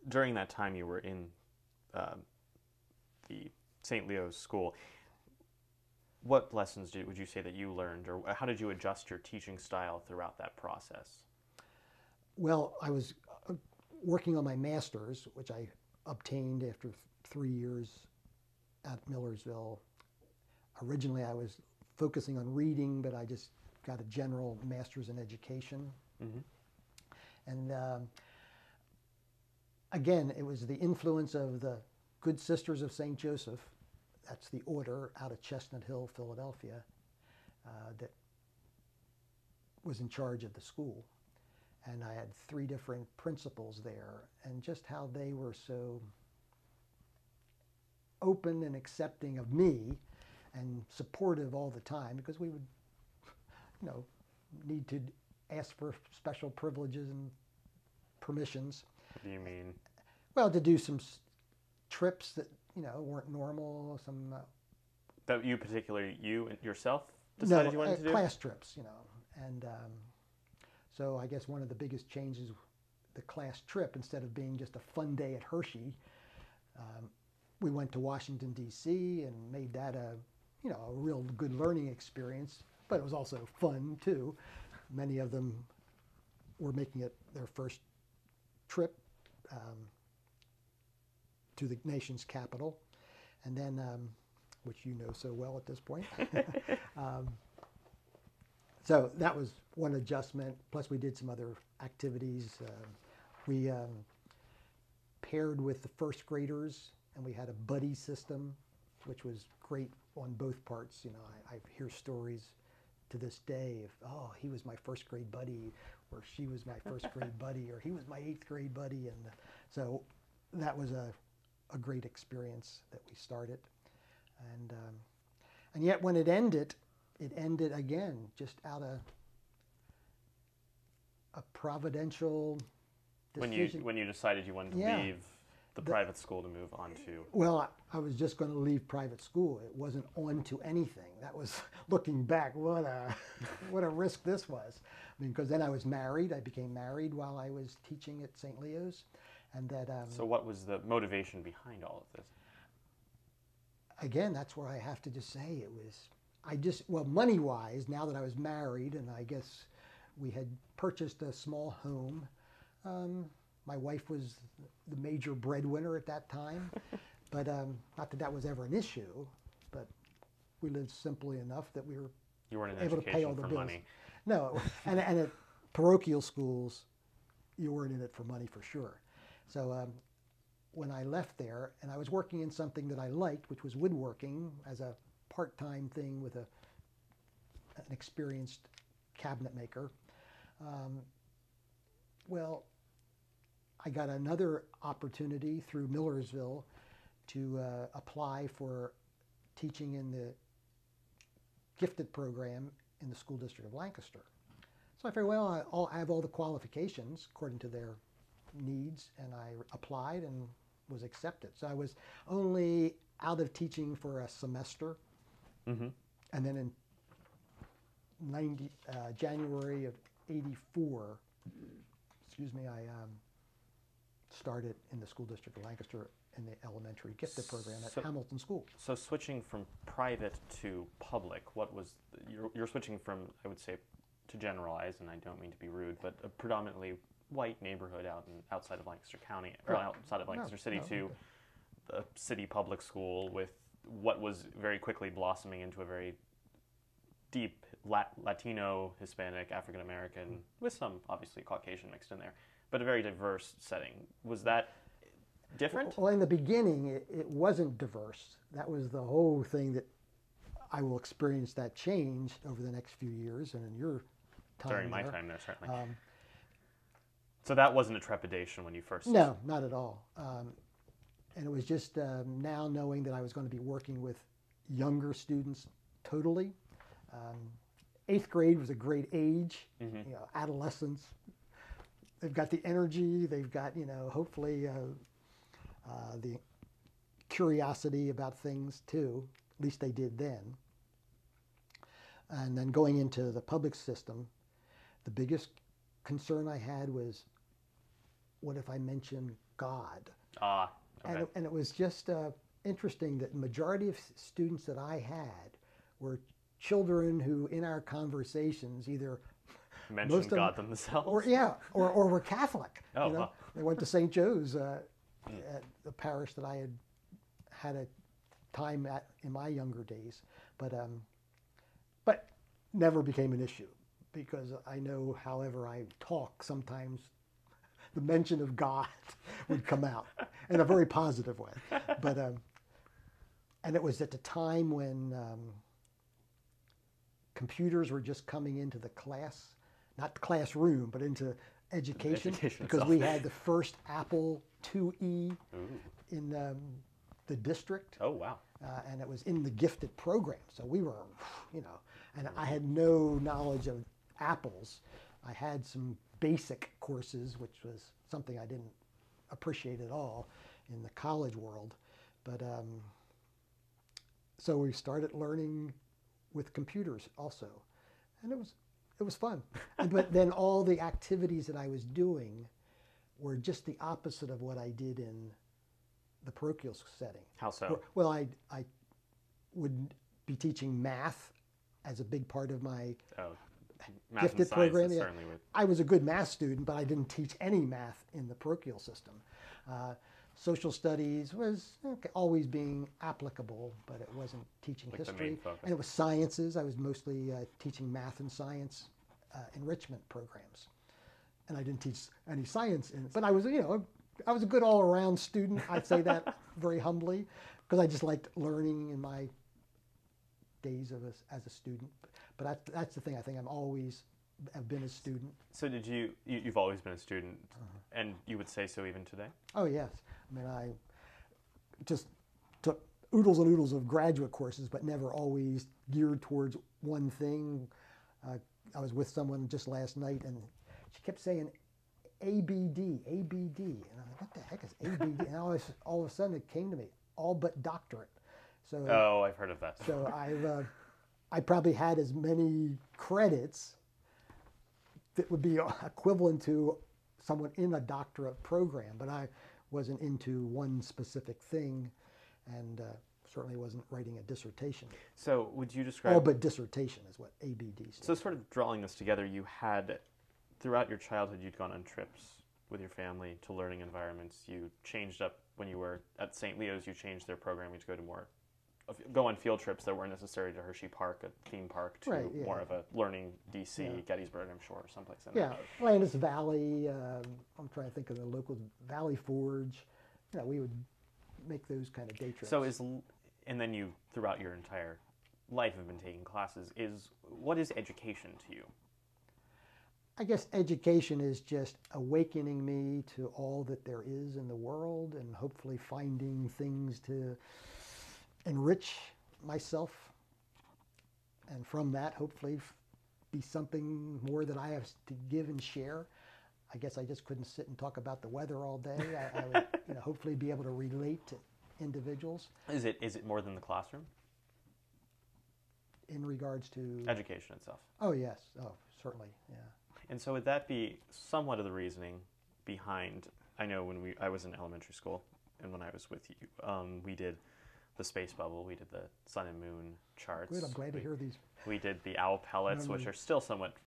during that time you were in uh, the St. Leo's school, what lessons would you say that you learned, or how did you adjust your teaching style throughout that process? Well, I was working on my master's, which I obtained after 3 years at Millersville. Originally, I was focusing on reading, but I just got a general master's in education. Mm-hmm. And again, it was the influence of the Good Sisters of St. Joseph, that's the order out of Chestnut Hill, Philadelphia, that was in charge of the school. And I had 3 different principals there, and just how they were so open and accepting of me and supportive all the time, because we would, you know, need to ask for special privileges and permissions. What do you mean? Well, to do some trips that, weren't normal, some That you particularly, you yourself no decided you wanted to do? class trips, and so I guess one of the biggest changes, the class trip, instead of being just a fun day at Hershey, we went to Washington D.C. and made that a real good learning experience. But it was also fun too. Many of them were making it their first trip to the nation's capital, and then, which you know so well at this point. um, so that was one adjustment. Plus, we did some other activities. We paired with the first graders, and we had a buddy system, which was great on both parts. I hear stories to this day of, oh, he was my first grade buddy, or she was my first grade buddy, or he was my 8th grade buddy. And so that was a great experience that we started. And yet when it ended again, just out of a providential decision. When you decided you wanted to Yeah. leave the private school to move on to. Well, I was just going to leave private school. It wasn't on to anything. That was, looking back, what a risk this was. I mean, because then I was married. I became married while I was teaching at St. Leo's. And that, So what was the motivation behind all of this? again, that's where I have to just say it was, well, money-wise, now that I was married, and I guess we had purchased a small home. My wife was the major breadwinner at that time, but not that that was ever an issue, but we lived simply enough that we were You weren't in able to pay all education the for bills. money. No, and at parochial schools, you weren't in it for money for sure. So when I left there, and I was working in something that I liked, which was woodworking, as a part-time thing with an experienced cabinet maker. Well, I got another opportunity through Millersville to apply for teaching in the gifted program in the school district of Lancaster. So I figured, well, I have all the qualifications according to their needs, and I applied and was accepted. So I was only out of teaching for a semester, Mm-hmm. and then in January of '84, I started in the school district of Lancaster in the elementary gifted program at Hamilton School. So switching from private to public, you're switching from, I would say, to generalize, and I don't mean to be rude, but a predominantly white neighborhood outside of Lancaster County, or outside of Lancaster City, to the city public school with what was very quickly blossoming into a very deep Latino, Hispanic, African American, with some obviously Caucasian mixed in there, but a very diverse setting. Was that different? Well, in the beginning, it wasn't diverse. That was the whole thing that I will experience that change over the next few years, and in your time During my there. time there, certainly. So that wasn't a trepidation when you first... No, not at all. And it was just now knowing that I was going to be working with younger students totally. 8th grade was a great age, Mm-hmm. Adolescents. They've got the energy, they've got, hopefully the curiosity about things too. At least they did then. And then going into the public system, the biggest concern I had was, what if I mention God. Ah, okay. And it was just interesting that the majority of students that I had were children who, in our conversations, either Mentioned God themselves? or were Catholic. Oh, you know? wow. They went to St. Joe's, at the parish that I had a time at in my younger days, but never became an issue because I know, however I talk, sometimes the mention of God would come out in a very positive way. But and it was at the time when computers were just coming into the class, not the classroom, but into education because itself. we had the first Apple IIe Ooh. in the district. Oh, wow. And it was in the gifted program. So we were, and I had no knowledge of apples. I had some basic courses, which was something I didn't appreciate at all in the college world. But so we started learning with computers also. And it was fun. But then all the activities that I was doing were just the opposite of what I did in the parochial setting. How so? Well, I would be teaching math as a big part of my Math gifted and science program. is Yeah. certainly with. I was a good math student, but I didn't teach any math in the parochial system. Social studies was always being applicable, but it wasn't teaching Like the history. main focus. And it was sciences. I was mostly teaching math and science enrichment programs. And I didn't teach any science in it. But I was, I was a good all-around student. I'd say that very humbly, because I just liked learning in my days as a student. But that's the thing. I think have been a student. So you've always been a student, and you would say so even today? Oh, yes. I mean, I just took oodles and oodles of graduate courses, but never always geared towards one thing. I was with someone just last night, and she kept saying ABD, ABD. And I'm like, what the heck is ABD? And all of a sudden it came to me, all but doctorate. So, Oh, I've heard of that. So I probably had as many credits that would be equivalent to someone in a doctorate program, but I wasn't into one specific thing, and certainly wasn't writing a dissertation. So would you describe... All but dissertation is what ABD stands. So sort of drawing this together, you had, throughout your childhood, you'd gone on trips with your family to learning environments. You changed up when you were at St. Leo's, you changed their programming to go on field trips that weren't necessary to Hershey Park, a theme park, to more of a learning DC, Gettysburg, I'm sure, or someplace like that. Yeah, Landis Valley, I'm trying to think of the local, Valley Forge. We would make those kind of day trips. So and then you, throughout your entire life, have been taking classes. What is education to you? I guess education is just awakening me to all that there is in the world, and hopefully finding things to enrich myself, and from that hopefully be something more that I have to give and share. I guess I just couldn't sit and talk about the weather all day. I would hopefully be able to relate to individuals. Is it more than the classroom? In regards to education itself? Oh, yes. Oh, certainly, yeah. And so would that be somewhat of the reasoning behind, I know when I was in elementary school, and when I was with you, we did the space bubble, we did the sun and moon charts. Good, I'm glad to hear these. We did the owl pellets, which are still somewhat